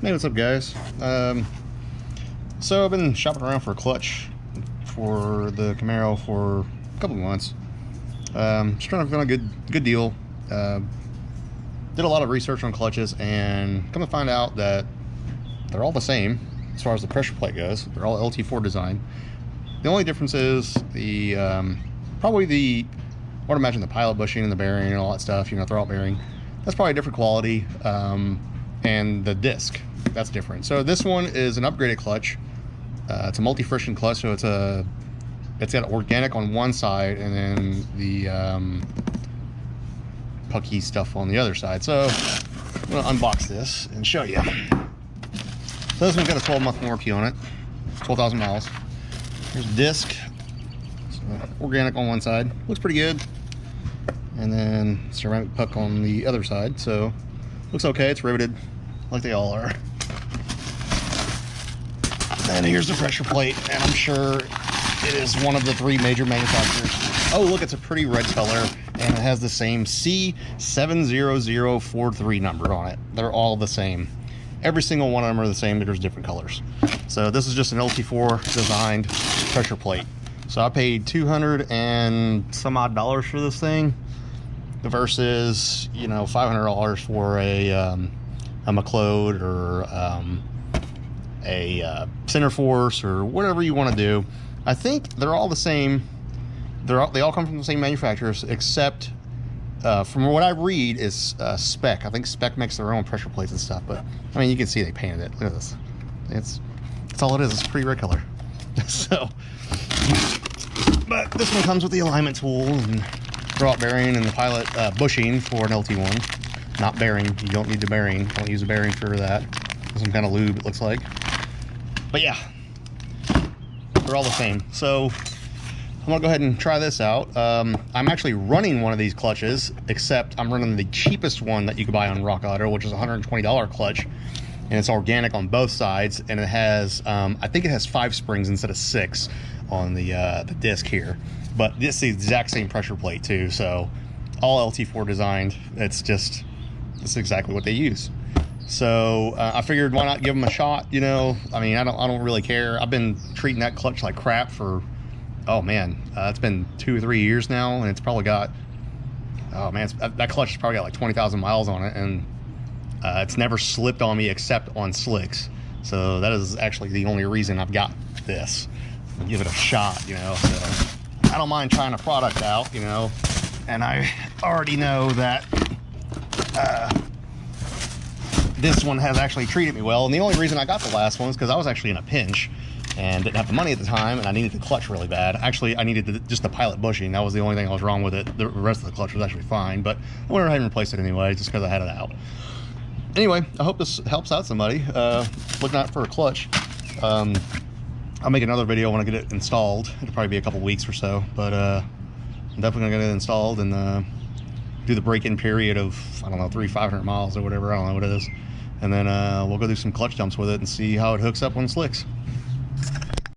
Hey, what's up, guys? So I've been shopping around for a clutch for the Camaro for a couple of months. Just trying to find a good deal. Did a lot of research on clutches and come to find out that they're all the same as far as the pressure plate goes. They're all LT4 design. The only difference is the probably the, I would imagine the pilot bushing and the bearing and all that stuff, you know, throwout bearing. That's probably a different quality. And the disc, that's different. So this one is an upgraded clutch. It's a multi-friction clutch, so it's got organic on one side and then the pucky stuff on the other side. So I'm gonna unbox this and show you. So this one's got a 12-month warranty on it, 12,000 miles. Here's the disc. So organic on one side, looks pretty good. And then ceramic puck on the other side. So looks okay, it's riveted like they all are. And here's the pressure plate, and I'm sure it is one of the 3 major manufacturers. Oh, look, it's a pretty red color, and it has the same C70043 number on it. They're all the same. Every single one of them are the same, but there's different colors. So this is just an LT4 designed pressure plate. So I paid $200 and some odd for this thing versus, you know, $500 for a McLeod or a Center Force or whatever you want to do. I think they're all the same. They all come from the same manufacturers, except from what I read is Spec. I think Spec makes their own pressure plates and stuff. But I mean, you can see they painted it. Look at this. That's all it is. It's a pretty red color. So, but this one comes with the alignment tool and throwout bearing and the pilot bushing for an LT1. Not bearing. You don't need the bearing. Don't use a bearing for that. Some kind of lube, it looks like. But yeah, they're all the same. So I'm gonna go ahead and try this out. I'm actually running one of these clutches, except I'm running the cheapest one that you can buy on Rock Auto, which is a $120 clutch, and it's organic on both sides, and it has I think it has 5 springs instead of 6 on the disc here. But this is the exact same pressure plate too, so all LT4 designed. It's exactly what they use. So I figured, why not give them a shot? You know, I mean, I don't really care. I've been treating that clutch like crap for, oh man, it's been 2 or 3 years now, and it's probably got, oh man, that clutch has probably got like 20,000 miles on it, and it's never slipped on me except on slicks. So that is actually the only reason I've got this. Give it a shot, you know. So I don't mind trying a product out, you know, and I already know that this one has actually treated me well. And the only reason I got the last one is because I was actually in a pinch and didn't have the money at the time, and I needed the clutch really bad. Actually, I needed just the pilot bushing. That was the only thing I was wrong with it. The rest of the clutch was actually fine, but I went ahead and replaced it anyway just because I had it out. Anyway, I hope this helps out somebody looking out for a clutch. I'll make another video when I get it installed. It'll probably be a couple weeks or so, but I'm definitely gonna get it installed and do the break-in period of, I don't know, 500 miles or whatever. I don't know what it is. And then we'll go do some clutch dumps with it and see how it hooks up on slicks.